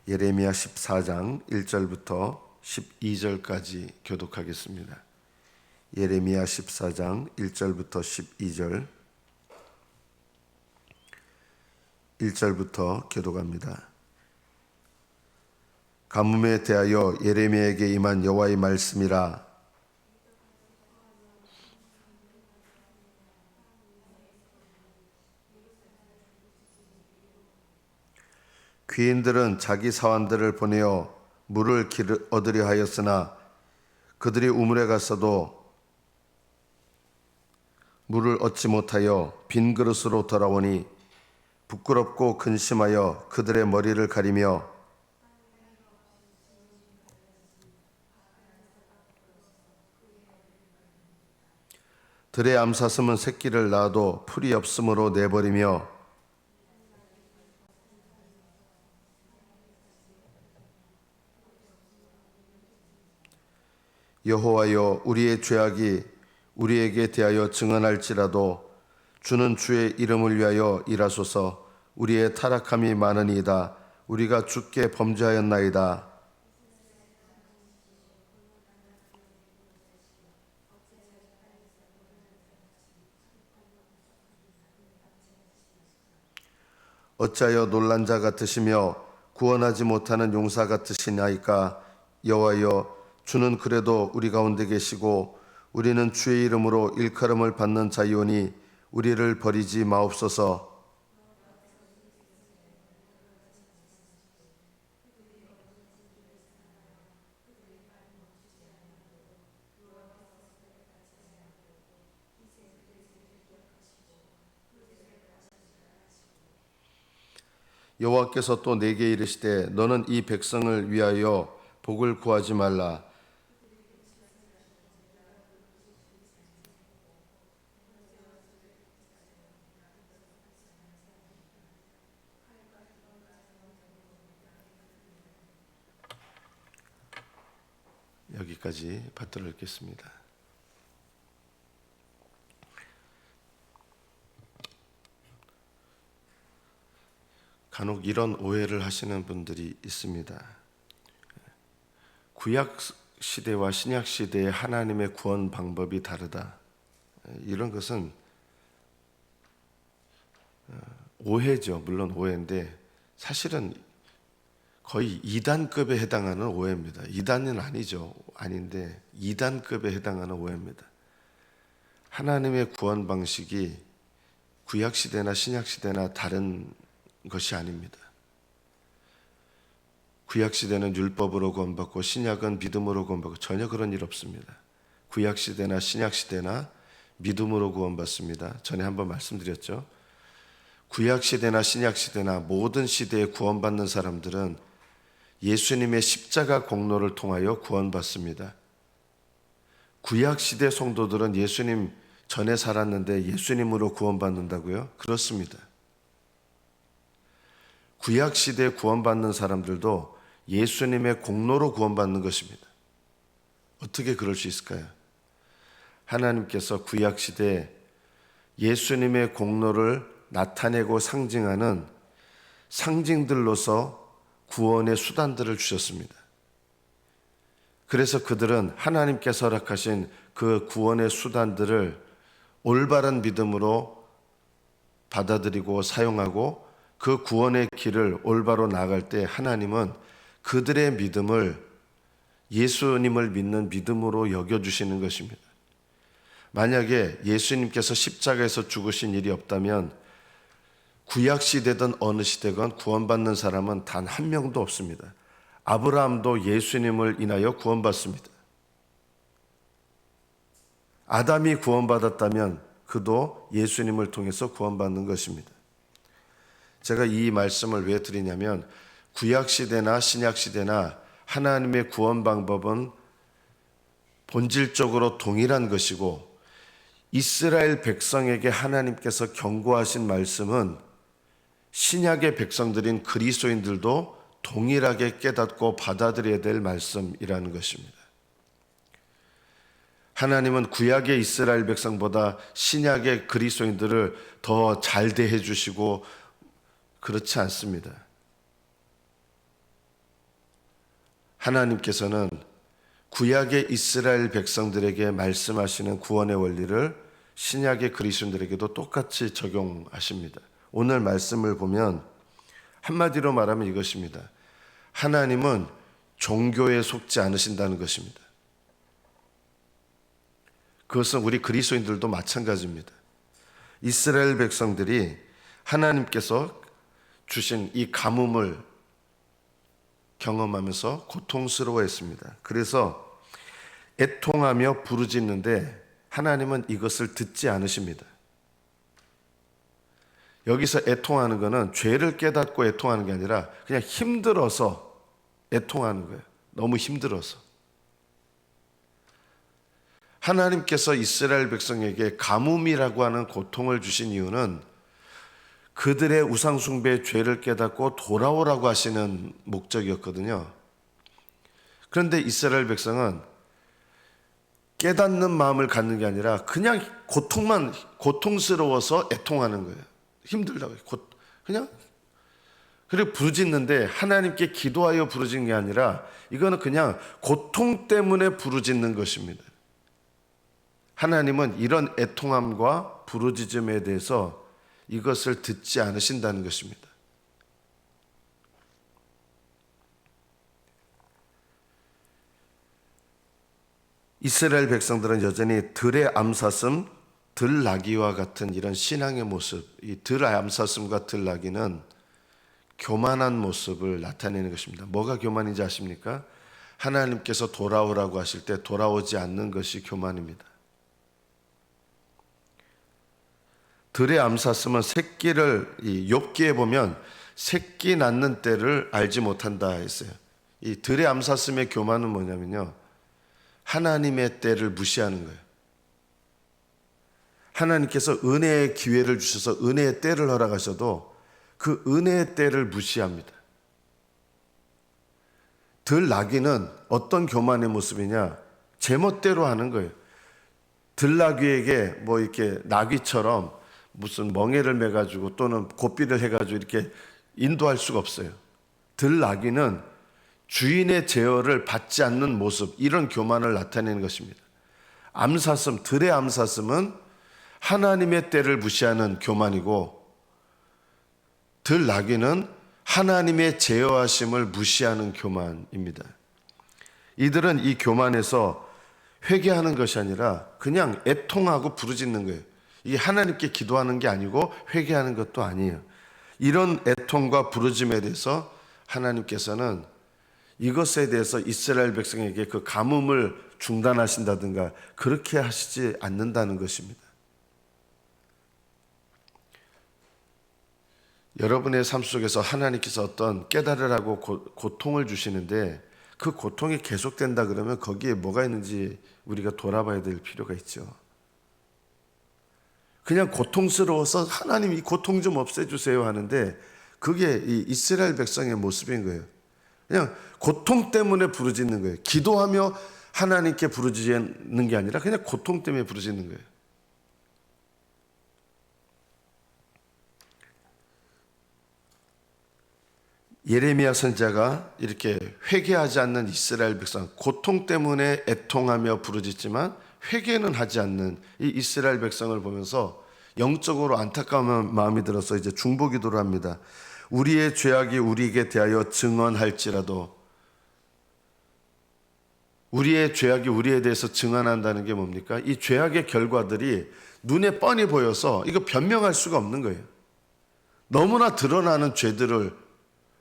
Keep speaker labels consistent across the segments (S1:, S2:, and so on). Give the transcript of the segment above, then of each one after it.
S1: 예레미야 14장 1절부터 12절까지 교독하겠습니다. 예레미야 14장 1절부터 12절 1절부터 교독합니다. 가뭄에 대하여 예레미야에게 임한 여호와의 말씀이라. 귀인들은 자기 사환들을 보내어 물을 얻으려 하였으나 그들이 우물에 갔어도 물을 얻지 못하여 빈 그릇으로 돌아오니 부끄럽고 근심하여 그들의 머리를 가리며 들의 암사슴은 새끼를 낳아도 풀이 없으므로 내버리며 여호와여, 우리의 죄악이 우리에게 대하여 증언할지라도 주는 주의 이름을 위하여 일하소서. 우리의 타락함이 많으니이다. 우리가 주께 범죄하였나이다. 어찌하여 놀란 자 같으시며 구원하지 못하는 용사 같으시나이까. 여호와여, 주는 그래도 우리 가운데 계시고 우리는 주의 이름으로 일컬음을 받는 자이오니 우리를 버리지 마옵소서. 여호와께서 또 내게 이르시되 너는 이 백성을 위하여 복을 구하지 말라. 여기까지 받들어 읽겠습니다. 간혹 이런 오해를 하시는 분들이 있습니다. 구약 시대와 신약 시대의 하나님의 구원 방법이 다르다. 이런 것은 오해죠. 물론 오해인데 사실은 거의 2단급에 해당하는 오해입니다. 2단은 아니죠. 아닌데 2단급에 해당하는 오해입니다. 하나님의 구원 방식이 구약 시대나 신약 시대나 다른 것이 아닙니다. 구약 시대는 율법으로 구원받고 신약은 믿음으로 구원받고 전혀 그런 일 없습니다. 구약 시대나 신약 시대나 믿음으로 구원받습니다. 전에 한번 말씀드렸죠. 구약 시대나 신약 시대나 모든 시대에 구원받는 사람들은 예수님의 십자가 공로를 통하여 구원받습니다. 구약 시대 성도들은 예수님 전에 살았는데 예수님으로 구원받는다고요? 그렇습니다. 구약 시대에 구원받는 사람들도 예수님의 공로로 구원받는 것입니다. 어떻게 그럴 수 있을까요? 하나님께서 구약 시대에 예수님의 공로를 나타내고 상징하는 상징들로서 구원의 수단들을 주셨습니다. 그래서 그들은 하나님께서 허락하신 그 구원의 수단들을 올바른 믿음으로 받아들이고 사용하고 그 구원의 길을 올바로 나아갈 때 하나님은 그들의 믿음을 예수님을 믿는 믿음으로 여겨주시는 것입니다. 만약에 예수님께서 십자가에서 죽으신 일이 없다면 구약 시대든 어느 시대건 구원받는 사람은 단 한 명도 없습니다. 아브라함도 예수님을 인하여 구원받습니다. 아담이 구원받았다면 그도 예수님을 통해서 구원받는 것입니다. 제가 이 말씀을 왜 드리냐면 구약 시대나 신약 시대나 하나님의 구원 방법은 본질적으로 동일한 것이고 이스라엘 백성에게 하나님께서 경고하신 말씀은 신약의 백성들인 그리스도인들도 동일하게 깨닫고 받아들여야 될 말씀이라는 것입니다. 하나님은 구약의 이스라엘 백성보다 신약의 그리스도인들을 더 잘 대해 주시고 그렇지 않습니다. 하나님께서는 구약의 이스라엘 백성들에게 말씀하시는 구원의 원리를 신약의 그리스도인들에게도 똑같이 적용하십니다. 오늘 말씀을 보면 한마디로 말하면 이것입니다. 하나님은 종교에 속지 않으신다는 것입니다. 그것은 우리 그리스도인들도 마찬가지입니다. 이스라엘 백성들이 하나님께서 주신 이 가뭄을 경험하면서 고통스러워했습니다. 그래서 애통하며 부르짖는데 하나님은 이것을 듣지 않으십니다. 여기서 애통하는 것은 죄를 깨닫고 애통하는 게 아니라 그냥 힘들어서 애통하는 거예요. 너무 힘들어서. 하나님께서 이스라엘 백성에게 가뭄이라고 하는 고통을 주신 이유는 그들의 우상숭배의 죄를 깨닫고 돌아오라고 하시는 목적이었거든요. 그런데 이스라엘 백성은 깨닫는 마음을 갖는 게 아니라 그냥 고통스러워서 애통하는 거예요. 힘들다고. 그냥 그리고 부르짖는데 하나님께 기도하여 부르짖는 게 아니라 이거는 그냥 고통 때문에 부르짖는 것입니다. 하나님은 이런 애통함과 부르짖음에 대해서 이것을 듣지 않으신다는 것입니다. 이스라엘 백성들은 여전히 들의 암사슴, 들나귀와 같은 이런 신앙의 모습, 이 들암사슴과 들나귀는 교만한 모습을 나타내는 것입니다. 뭐가 교만인지 아십니까? 하나님께서 돌아오라고 하실 때 돌아오지 않는 것이 교만입니다. 들의 암사슴은 새끼를 욥기에 보면 새끼 낳는 때를 알지 못한다 했어요. 이 들의 암사슴의 교만은 뭐냐면요, 하나님의 때를 무시하는 거예요. 하나님께서 은혜의 기회를 주셔서 은혜의 때를 허락하셔도 그 은혜의 때를 무시합니다. 들나귀는 어떤 교만의 모습이냐? 제멋대로 하는 거예요. 들나귀에게 뭐 이렇게 나귀처럼 무슨 멍에를 매가지고 또는 고삐를 해가지고 이렇게 인도할 수가 없어요. 들나귀는 주인의 제어를 받지 않는 모습, 이런 교만을 나타내는 것입니다. 암사슴, 들의 암사슴은 하나님의 때를 무시하는 교만이고, 들나귀는 하나님의 제어하심을 무시하는 교만입니다. 이들은 이 교만에서 회개하는 것이 아니라 그냥 애통하고 부르짖는 거예요. 이게 하나님께 기도하는 게 아니고 회개하는 것도 아니에요. 이런 애통과 부르짖음에 대해서 하나님께서는 이것에 대해서 이스라엘 백성에게 그 가뭄을 중단하신다든가 그렇게 하시지 않는다는 것입니다. 여러분의 삶 속에서 하나님께서 어떤 깨달으라고 고통을 주시는데 그 고통이 계속된다 그러면 거기에 뭐가 있는지 우리가 돌아봐야 될 필요가 있죠. 그냥 고통스러워서 하나님 이 고통 좀 없애주세요 하는데 그게 이 이스라엘 백성의 모습인 거예요. 그냥 고통 때문에 부르짖는 거예요. 기도하며 하나님께 부르짖는 게 아니라 그냥 고통 때문에 부르짖는 거예요. 예레미야 선지자가 이렇게 회개하지 않는 이스라엘 백성, 고통 때문에 애통하며 부르짖지만 회개는 하지 않는 이 이스라엘 백성을 보면서 영적으로 안타까운 마음이 들어서 이제 중보기도를 합니다. 우리의 죄악이 우리에게 대하여 증언할지라도, 우리의 죄악이 우리에 대해서 증언한다는 게 뭡니까? 이 죄악의 결과들이 눈에 뻔히 보여서 이거 변명할 수가 없는 거예요. 너무나 드러나는 죄들을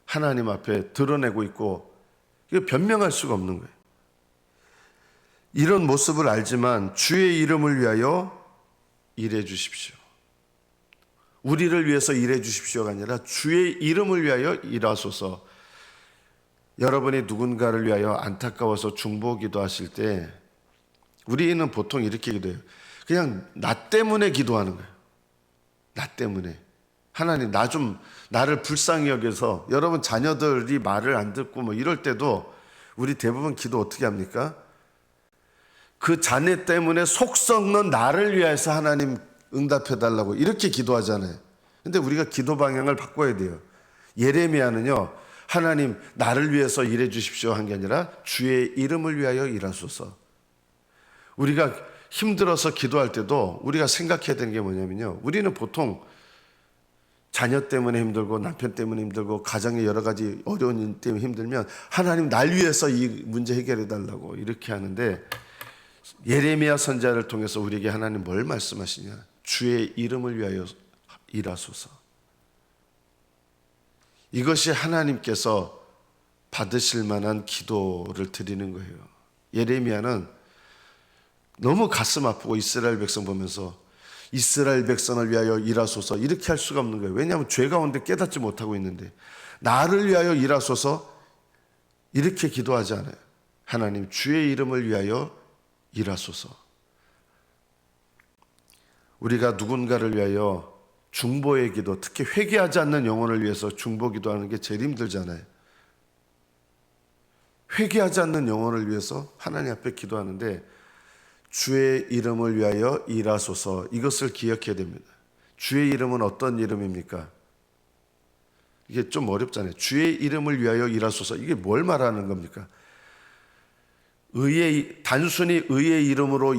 S1: 하나님 앞에 드러내고 있고 이거 변명할 수가 없는 거예요. 이런 모습을 알지만 주의 이름을 위하여 일해 주십시오. 우리를 위해서 일해 주십시오가 아니라 주의 이름을 위하여 일하소서. 여러분이 누군가를 위하여 안타까워서 중보기도 하실 때 우리는 보통 이렇게 기도해요. 그냥 나 때문에 기도하는 거예요. 나 때문에. 하나님 나를 불쌍히 여겨서, 여러분 자녀들이 말을 안 듣고 뭐 이럴 때도 우리 대부분 기도 어떻게 합니까? 그 자녀 때문에 속 썩는 나를 위해서 하나님 응답해 달라고 이렇게 기도하잖아요. 근데 우리가 기도 방향을 바꿔야 돼요. 예레미야는요, 하나님 나를 위해서 일해 주십시오 한 게 아니라 주의 이름을 위하여 일하소서. 우리가 힘들어서 기도할 때도 우리가 생각해야 되는 게 뭐냐면요, 우리는 보통 자녀 때문에 힘들고 남편 때문에 힘들고 가정에 여러 가지 어려운 일 때문에 힘들면 하나님 날 위해서 이 문제 해결해 달라고 이렇게 하는데, 예레미야 선지자를 통해서 우리에게 하나님 뭘 말씀하시냐, 주의 이름을 위하여 일하소서. 이것이 하나님께서 받으실 만한 기도를 드리는 거예요. 예레미야는 너무 가슴 아프고 이스라엘 백성 보면서 이스라엘 백성을 위하여 일하소서 이렇게 할 수가 없는 거예요. 왜냐하면 죄 가운데 깨닫지 못하고 있는데, 나를 위하여 일하소서 이렇게 기도하지 않아요. 하나님 주의 이름을 위하여 일하소서. 우리가 누군가를 위하여 중보의 기도, 특히 회개하지 않는 영혼을 위해서 중보 기도하는 게 제일 힘들잖아요. 회개하지 않는 영혼을 위해서 하나님 앞에 기도하는데, 주의 이름을 위하여 일하소서, 이것을 기억해야 됩니다. 주의 이름은 어떤 이름입니까? 이게 좀 어렵잖아요. 주의 이름을 위하여 일하소서, 이게 뭘 말하는 겁니까? 단순히 의의 이름으로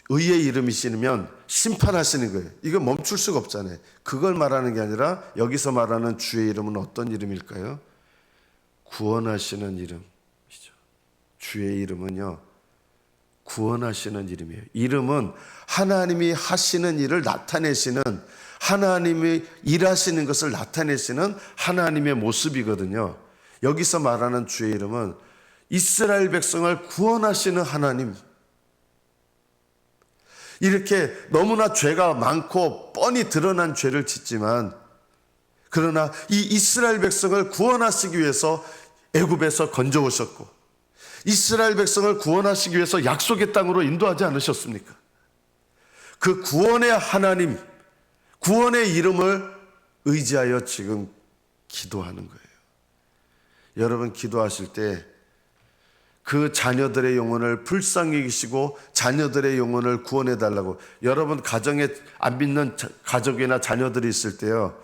S1: 의의 이름이시면 심판하시는 거예요. 이거 멈출 수가 없잖아요. 그걸 말하는 게 아니라 여기서 말하는 주의 이름은 어떤 이름일까요? 구원하시는 이름이죠. 주의 이름은요, 구원하시는 이름이에요. 이름은 하나님이 하시는 일을 나타내시는, 하나님이 일하시는 것을 나타내시는 하나님의 모습이거든요. 여기서 말하는 주의 이름은 이스라엘 백성을 구원하시는 하나님. 이렇게 너무나 죄가 많고 뻔히 드러난 죄를 짓지만, 그러나 이 이스라엘 백성을 구원하시기 위해서 애굽에서 건져오셨고, 이스라엘 백성을 구원하시기 위해서 약속의 땅으로 인도하지 않으셨습니까? 그 구원의 하나님, 구원의 이름을 의지하여 지금 기도하는 거예요. 여러분 기도하실 때 그 자녀들의 영혼을 불쌍히 여기시고 자녀들의 영혼을 구원해 달라고, 여러분 가정에 안 믿는 가족이나 자녀들이 있을 때요,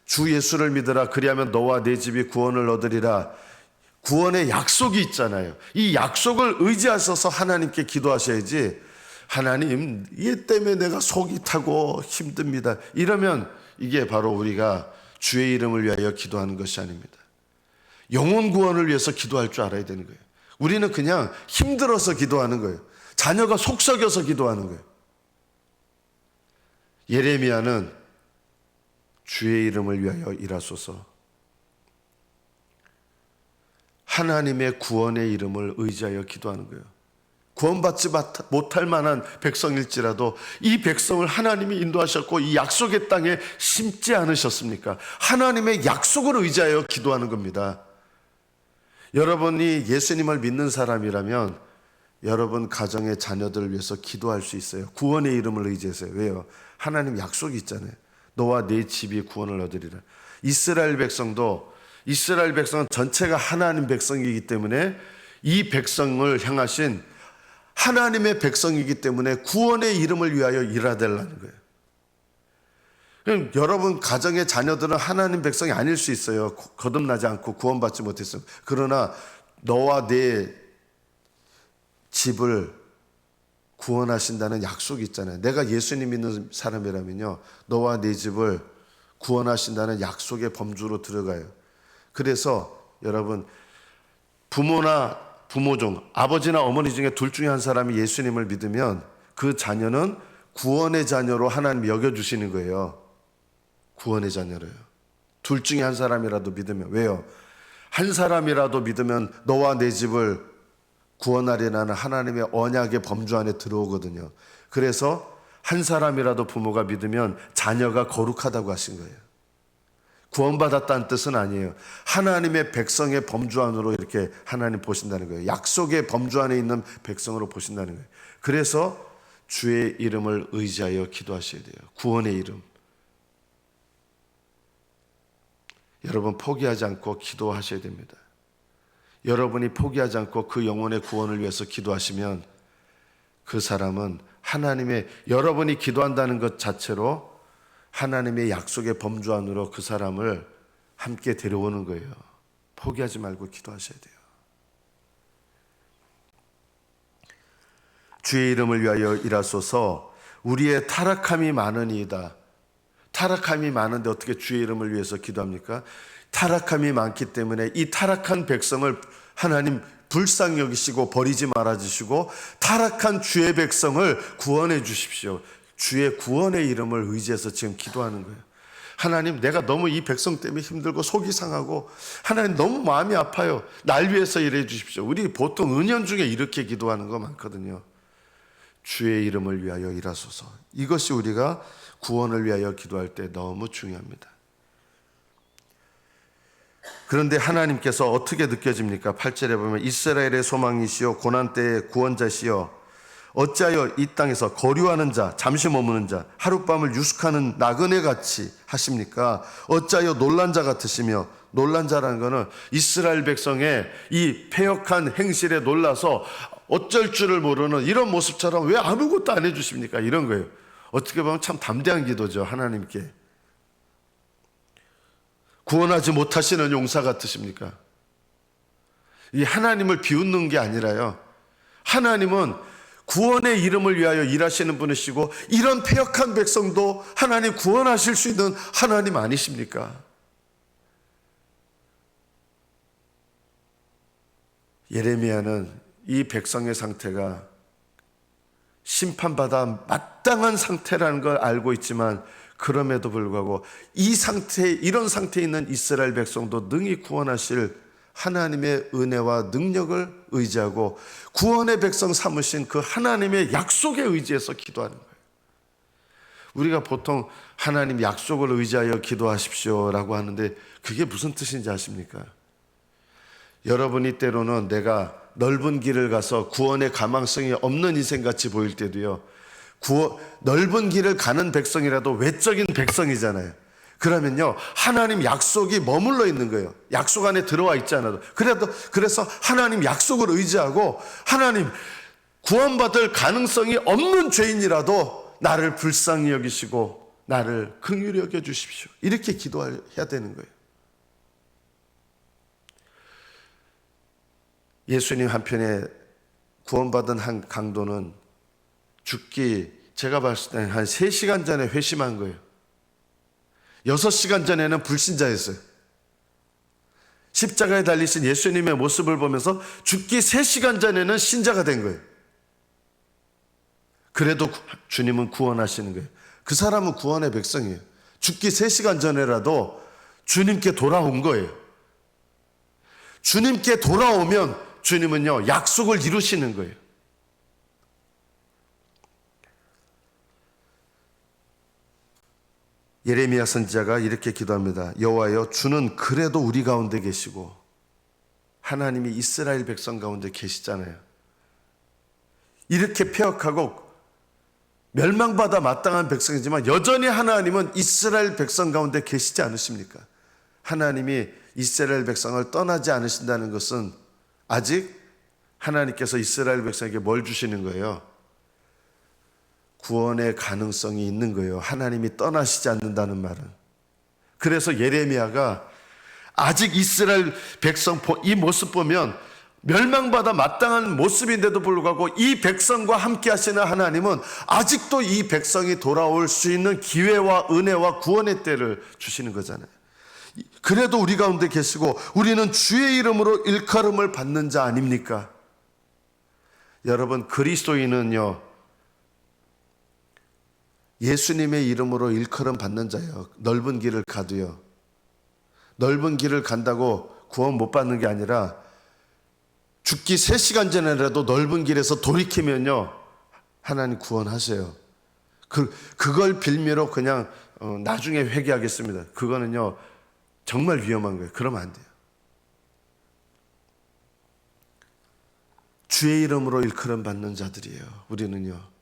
S1: 주 예수를 믿으라 그리하면 너와 네 집이 구원을 얻으리라, 구원의 약속이 있잖아요. 이 약속을 의지하셔서 하나님께 기도하셔야지, 하나님 이 때문에 내가 속이 타고 힘듭니다 이러면 이게 바로 우리가 주의 이름을 위하여 기도하는 것이 아닙니다. 영혼 구원을 위해서 기도할 줄 알아야 되는 거예요. 우리는 그냥 힘들어서 기도하는 거예요. 자녀가 속썩여서 기도하는 거예요. 예레미야는 주의 이름을 위하여 일하소서, 하나님의 구원의 이름을 의지하여 기도하는 거예요. 구원받지 못할 만한 백성일지라도 이 백성을 하나님이 인도하셨고 이 약속의 땅에 심지 않으셨습니까? 하나님의 약속을 의지하여 기도하는 겁니다. 여러분이 예수님을 믿는 사람이라면 여러분 가정의 자녀들을 위해서 기도할 수 있어요. 구원의 이름을 의지해서요. 왜요? 하나님 약속이 있잖아요. 너와 네 집이 구원을 얻으리라. 이스라엘 백성은 전체가 하나님 백성이기 때문에 이 백성을 향하신 하나님의 백성이기 때문에 구원의 이름을 위하여 일하달라는 거예요. 그럼 여러분 가정의 자녀들은 하나님 백성이 아닐 수 있어요. 거듭나지 않고 구원받지 못했어요. 그러나 너와 내 집을 구원하신다는 약속이 있잖아요. 내가 예수님 믿는 사람이라면요, 너와 내 집을 구원하신다는 약속의 범주로 들어가요. 그래서 여러분 부모 중 아버지나 어머니 중에 둘 중에 한 사람이 예수님을 믿으면 그 자녀는 구원의 자녀로 하나님 여겨주시는 거예요. 구원의 자녀로요. 둘 중에 한 사람이라도 믿으면. 왜요? 한 사람이라도 믿으면 너와 내 집을 구원하리라는 하나님의 언약의 범주 안에 들어오거든요. 그래서 한 사람이라도 부모가 믿으면 자녀가 거룩하다고 하신 거예요. 구원받았다는 뜻은 아니에요. 하나님의 백성의 범주 안으로 이렇게 하나님 보신다는 거예요. 약속의 범주 안에 있는 백성으로 보신다는 거예요. 그래서 주의 이름을 의지하여 기도하셔야 돼요. 구원의 이름. 여러분 포기하지 않고 기도하셔야 됩니다. 여러분이 포기하지 않고 그 영혼의 구원을 위해서 기도하시면 그 사람은 여러분이 기도한다는 것 자체로 하나님의 약속의 범주 안으로 그 사람을 함께 데려오는 거예요. 포기하지 말고 기도하셔야 돼요. 주의 이름을 위하여 일하소서. 우리의 타락함이 많으니이다. 타락함이 많은데 어떻게 주의 이름을 위해서 기도합니까? 타락함이 많기 때문에 이 타락한 백성을 하나님 불쌍히 여기시고 버리지 말아 주시고 타락한 주의 백성을 구원해 주십시오. 주의 구원의 이름을 의지해서 지금 기도하는 거예요. 하나님, 내가 너무 이 백성 때문에 힘들고 속이 상하고 하나님 너무 마음이 아파요. 날 위해서 일해 주십시오. 우리 보통 은연 중에 이렇게 기도하는 거 많거든요. 주의 이름을 위하여 일하소서. 이것이 우리가 구원을 위하여 기도할 때 너무 중요합니다. 그런데 하나님께서 어떻게 느껴집니까? 8절에 보면 이스라엘의 소망이시여 고난 때의 구원자시여 어찌하여 이 땅에서 거류하는 자, 잠시 머무는 자, 하룻밤을 유숙하는 나그네 같이 하십니까? 어찌하여 놀란 자 같으시며, 놀란 자라는 것은 이스라엘 백성의 이 패역한 행실에 놀라서 어쩔 줄을 모르는 이런 모습처럼 왜 아무것도 안 해주십니까? 이런 거예요. 어떻게 보면 참 담대한 기도죠. 하나님께 구원하지 못하시는 용사 같으십니까? 이 하나님을 비웃는 게 아니라요, 하나님은 구원의 이름을 위하여 일하시는 분이시고 이런 패역한 백성도 하나님 구원하실 수 있는 하나님 아니십니까? 예레미야는 이 백성의 상태가 심판받아 마땅한 상태라는 걸 알고 있지만 그럼에도 불구하고 이런 상태에 있는 이스라엘 백성도 능히 구원하실 하나님의 은혜와 능력을 의지하고 구원의 백성 삼으신 그 하나님의 약속에 의지해서 기도하는 거예요. 우리가 보통 하나님 약속을 의지하여 기도하십시오라고 하는데 그게 무슨 뜻인지 아십니까? 여러분이 때로는 내가 넓은 길을 가서 구원의 가망성이 없는 인생같이 보일 때도요, 넓은 길을 가는 백성이라도 외적인 백성이잖아요. 그러면요, 하나님 약속이 머물러 있는 거예요. 약속 안에 들어와 있지 않아도. 그래서 하나님 약속을 의지하고 하나님 구원받을 가능성이 없는 죄인이라도 나를 불쌍히 여기시고 나를 긍휼히 여겨 주십시오. 이렇게 기도해야 되는 거예요. 예수님 한편에 구원받은 한 강도는 죽기 제가 봤을 때 한 3시간 전에 회심한 거예요. 6시간 전에는 불신자였어요. 십자가에 달리신 예수님의 모습을 보면서 죽기 3시간 전에는 신자가 된 거예요. 그래도 주님은 구원하시는 거예요. 그 사람은 구원의 백성이에요. 죽기 3시간 전에라도 주님께 돌아온 거예요. 주님께 돌아오면 주님은요, 약속을 이루시는 거예요. 예레미야 선지자가 이렇게 기도합니다. 여호와여, 주는 그래도 우리 가운데 계시고 하나님이 이스라엘 백성 가운데 계시잖아요. 이렇게 패역하고 멸망받아 마땅한 백성이지만 여전히 하나님은 이스라엘 백성 가운데 계시지 않으십니까? 하나님이 이스라엘 백성을 떠나지 않으신다는 것은 아직 하나님께서 이스라엘 백성에게 뭘 주시는 거예요? 구원의 가능성이 있는 거예요. 하나님이 떠나시지 않는다는 말은. 그래서 예레미야가 아직 이스라엘 백성 이 모습 보면 멸망받아 마땅한 모습인데도 불구하고 이 백성과 함께 하시는 하나님은 아직도 이 백성이 돌아올 수 있는 기회와 은혜와 구원의 때를 주시는 거잖아요. 그래도 우리 가운데 계시고 우리는 주의 이름으로 일컬음을 받는 자 아닙니까? 여러분, 그리스도인은요, 예수님의 이름으로 일컬음 받는 자예요. 넓은 길을 가도요. 넓은 길을 간다고 구원 못 받는 게 아니라 죽기 3시간 전에라도 넓은 길에서 돌이키면요, 하나님 구원하세요. 그걸 빌미로 그냥 나중에 회개하겠습니다. 그거는요 정말 위험한 거예요. 그러면 안 돼요. 주의 이름으로 일컬음 받는 자들이에요. 우리는요,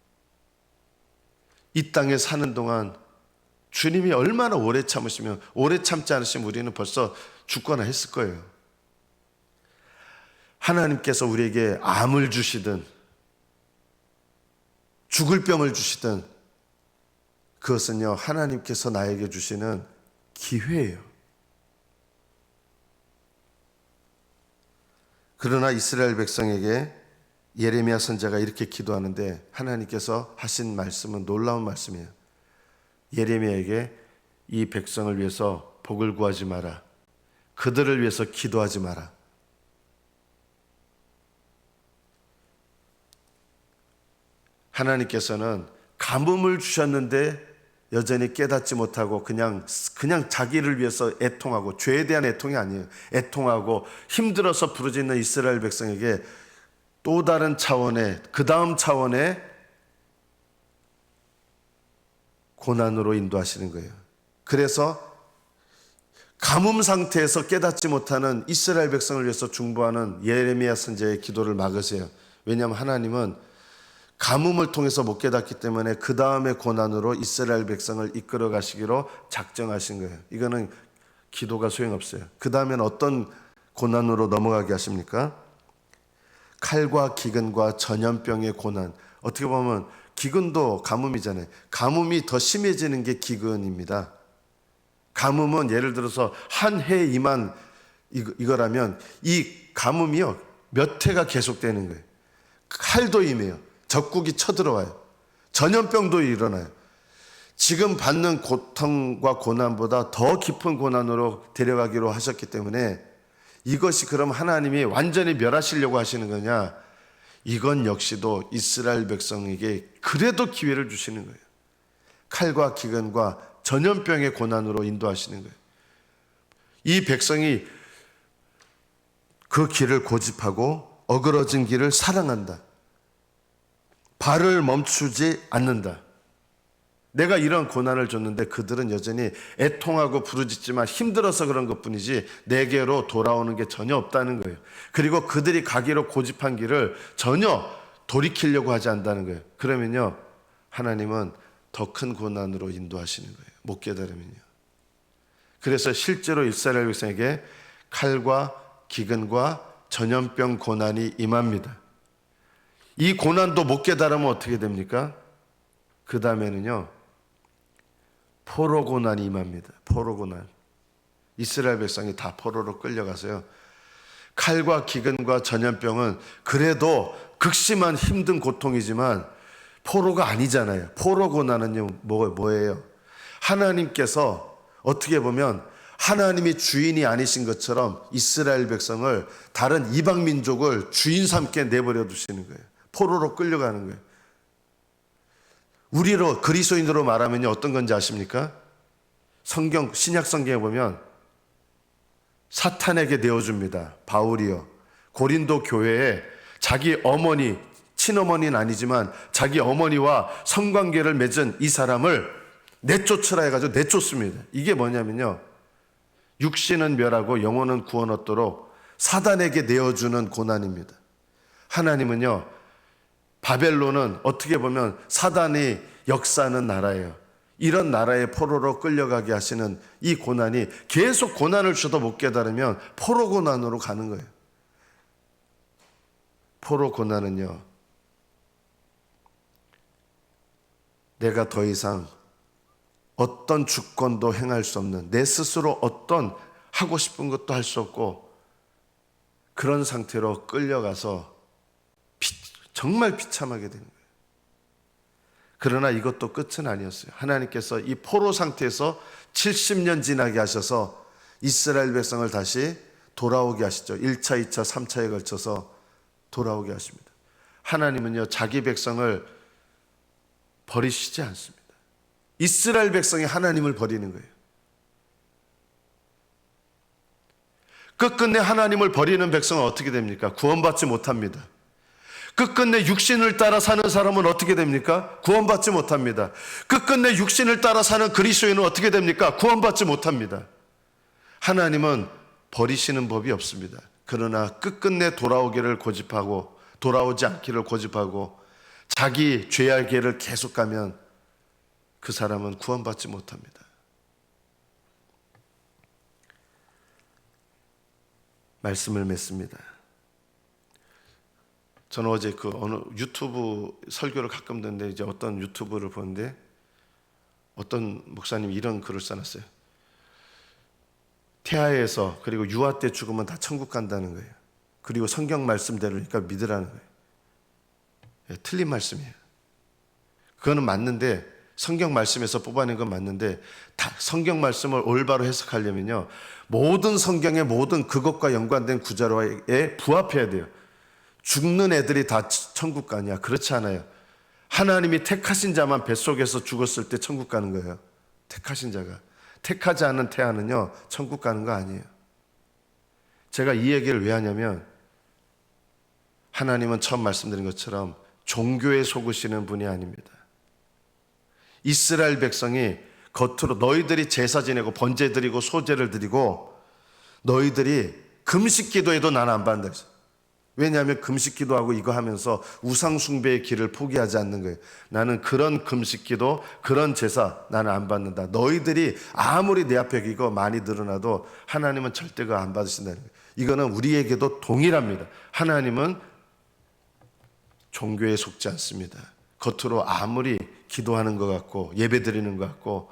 S1: 이 땅에 사는 동안 주님이 얼마나 오래 참으시면, 오래 참지 않으시면 우리는 벌써 죽거나 했을 거예요. 하나님께서 우리에게 암을 주시든 죽을 병을 주시든 그것은요, 하나님께서 나에게 주시는 기회예요. 그러나 이스라엘 백성에게 예레미야 선지자가 이렇게 기도하는데 하나님께서 하신 말씀은 놀라운 말씀이에요. 예레미야에게 이 백성을 위해서 복을 구하지 마라. 그들을 위해서 기도하지 마라. 하나님께서는 가뭄을 주셨는데 여전히 깨닫지 못하고 그냥 자기를 위해서 애통하고, 죄에 대한 애통이 아니에요. 애통하고 힘들어서 부르짖는 이스라엘 백성에게 또 다른 차원의, 그 다음 차원의 고난으로 인도하시는 거예요. 그래서 가뭄 상태에서 깨닫지 못하는 이스라엘 백성을 위해서 중보하는 예레미야 선지자의 기도를 막으세요. 왜냐하면 하나님은 가뭄을 통해서 못 깨닫기 때문에 그 다음의 고난으로 이스라엘 백성을 이끌어 가시기로 작정하신 거예요. 이거는 기도가 소용없어요. 그 다음엔 어떤 고난으로 넘어가게 하십니까? 칼과 기근과 전염병의 고난. 어떻게 보면 기근도 가뭄이잖아요. 가뭄이 더 심해지는 게 기근입니다. 가뭄은 예를 들어서 한 해 이만 이거라면 이 가뭄이요 몇 해가 계속되는 거예요. 칼도 임해요. 적국이 쳐들어와요. 전염병도 일어나요. 지금 받는 고통과 고난보다 더 깊은 고난으로 데려가기로 하셨기 때문에 이것이 그럼 하나님이 완전히 멸하시려고 하시는 거냐? 이건 역시도 이스라엘 백성에게 그래도 기회를 주시는 거예요. 칼과 기근과 전염병의 고난으로 인도하시는 거예요. 이 백성이 그 길을 고집하고 어그러진 길을 사랑한다. 발을 멈추지 않는다. 내가 이런 고난을 줬는데 그들은 여전히 애통하고 부르짖지만 힘들어서 그런 것뿐이지 내게로 돌아오는 게 전혀 없다는 거예요. 그리고 그들이 가기로 고집한 길을 전혀 돌이키려고 하지 않는다는 거예요. 그러면요 하나님은 더 큰 고난으로 인도하시는 거예요. 못 깨달으면요. 그래서 실제로 이스라엘 백성에게 칼과 기근과 전염병 고난이 임합니다. 이 고난도 못 깨달으면 어떻게 됩니까? 그 다음에는요 포로 고난이 임합니다. 포로 고난. 이스라엘 백성이 다 포로로 끌려가서요. 칼과 기근과 전염병은 그래도 극심한 힘든 고통이지만 포로가 아니잖아요. 포로 고난은요 뭐예요? 하나님께서 어떻게 보면 하나님이 주인이 아니신 것처럼 이스라엘 백성을 다른 이방 민족을 주인 삼게 내버려 두시는 거예요. 포로로 끌려가는 거예요. 우리로 그리스도인으로 말하면 어떤 건지 아십니까? 신약 성경에 보면 사탄에게 내어줍니다. 바울이요. 고린도 교회에 자기 어머니, 친어머니는 아니지만 자기 어머니와 성관계를 맺은 이 사람을 내쫓으라 해가지고 내쫓습니다. 이게 뭐냐면요. 육신은 멸하고 영혼은 구원 얻도록 사단에게 내어주는 고난입니다. 하나님은요. 바벨론은 어떻게 보면 사단이 역사하는 나라예요. 이런 나라의 포로로 끌려가게 하시는 이 고난이 계속 고난을 주도 못 깨달으면 포로 고난으로 가는 거예요. 포로 고난은요. 내가 더 이상 어떤 주권도 행할 수 없는, 내 스스로 어떤 하고 싶은 것도 할 수 없고 그런 상태로 끌려가서 정말 비참하게 되는 거예요. 그러나 이것도 끝은 아니었어요. 하나님께서 이 포로 상태에서 70년 지나게 하셔서 이스라엘 백성을 다시 돌아오게 하시죠. 1차, 2차, 3차에 걸쳐서 돌아오게 하십니다. 하나님은요, 자기 백성을 버리시지 않습니다. 이스라엘 백성이 하나님을 버리는 거예요. 끝끝내 하나님을 버리는 백성은 어떻게 됩니까? 구원받지 못합니다. 끝끝내 육신을 따라 사는 사람은 어떻게 됩니까? 구원받지 못합니다. 끝끝내 육신을 따라 사는 그리스도인은 어떻게 됩니까? 구원받지 못합니다. 하나님은 버리시는 법이 없습니다. 그러나 끝끝내 돌아오기를 고집하고 돌아오지 않기를 고집하고 자기 죄의 길을 계속 가면 그 사람은 구원받지 못합니다. 말씀을 맺습니다. 저는 어제 어느 유튜브 설교를 가끔 듣는데 이제 어떤 유튜브를 보는데 어떤 목사님이 이런 글을 써놨어요. 태아에서 그리고 유아 때 죽으면 다 천국 간다는 거예요. 그리고 성경 말씀대로니까 믿으라는 거예요. 틀린 말씀이에요. 그거는 맞는데, 성경 말씀에서 뽑아낸 건 맞는데, 성경 말씀을 올바로 해석하려면요, 모든 성경의 모든 그것과 연관된 구절에 부합해야 돼요. 죽는 애들이 다 천국 가냐? 그렇지 않아요. 하나님이 택하신 자만 뱃속에서 죽었을 때 천국 가는 거예요. 택하신 자가. 택하지 않은 태아는요, 천국 가는 거 아니에요. 제가 이 얘기를 왜 하냐면, 하나님은 처음 말씀드린 것처럼 종교에 속으시는 분이 아닙니다. 이스라엘 백성이 겉으로 너희들이 제사 지내고 번제 드리고 소제를 드리고 너희들이 금식 기도해도 나는 안 받는다 했어요. 왜냐하면 금식 기도하고 이거 하면서 우상 숭배의 길을 포기하지 않는 거예요. 나는 그런 금식 기도, 그런 제사 나는 안 받는다. 너희들이 아무리 내 앞에 이거 많이 늘어나도 하나님은 절대 그거 안 받으신다는 거예요. 이거는 우리에게도 동일합니다. 하나님은 종교에 속지 않습니다. 겉으로 아무리 기도하는 것 같고 예배 드리는 것 같고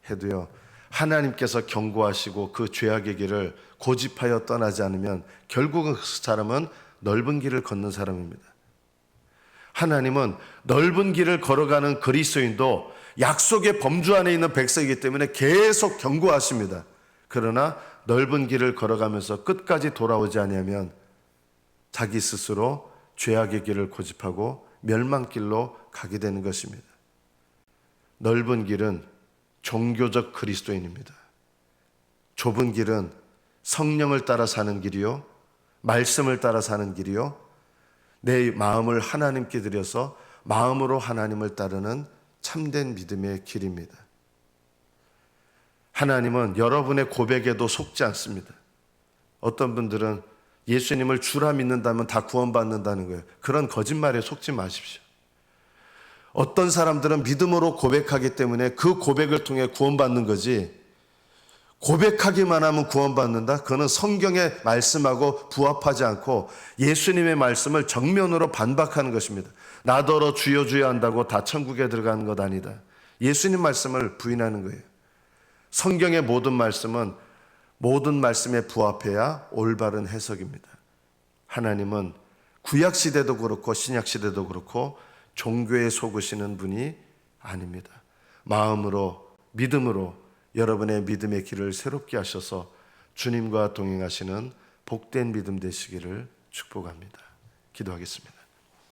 S1: 해도요, 하나님께서 경고하시고 그 죄악의 길을 고집하여 떠나지 않으면 결국은 그 사람은 넓은 길을 걷는 사람입니다. 하나님은 넓은 길을 걸어가는 그리스도인도 약속의 범주 안에 있는 백성이기 때문에 계속 경고하십니다. 그러나 넓은 길을 걸어가면서 끝까지 돌아오지 아니하면 자기 스스로 죄악의 길을 고집하고 멸망길로 가게 되는 것입니다. 넓은 길은 종교적 그리스도인입니다. 좁은 길은 성령을 따라 사는 길이요, 말씀을 따라 사는 길이요, 내 마음을 하나님께 드려서 마음으로 하나님을 따르는 참된 믿음의 길입니다. 하나님은 여러분의 고백에도 속지 않습니다. 어떤 분들은 예수님을 주라 믿는다면 다 구원받는다는 거예요. 그런 거짓말에 속지 마십시오. 어떤 사람들은 믿음으로 고백하기 때문에 그 고백을 통해 구원받는 거지, 고백하기만 하면 구원받는다? 그거는 성경의 말씀하고 부합하지 않고 예수님의 말씀을 정면으로 반박하는 것입니다. 나더러 주여 주여 한다고 다 천국에 들어가는 것 아니다. 예수님 말씀을 부인하는 거예요. 성경의 모든 말씀은 모든 말씀에 부합해야 올바른 해석입니다. 하나님은 구약 시대도 그렇고 신약 시대도 그렇고 종교에 속으시는 분이 아닙니다. 마음으로, 믿음으로 여러분의 믿음의 길을 새롭게 하셔서 주님과 동행하시는 복된 믿음 되시기를 축복합니다. 기도하겠습니다.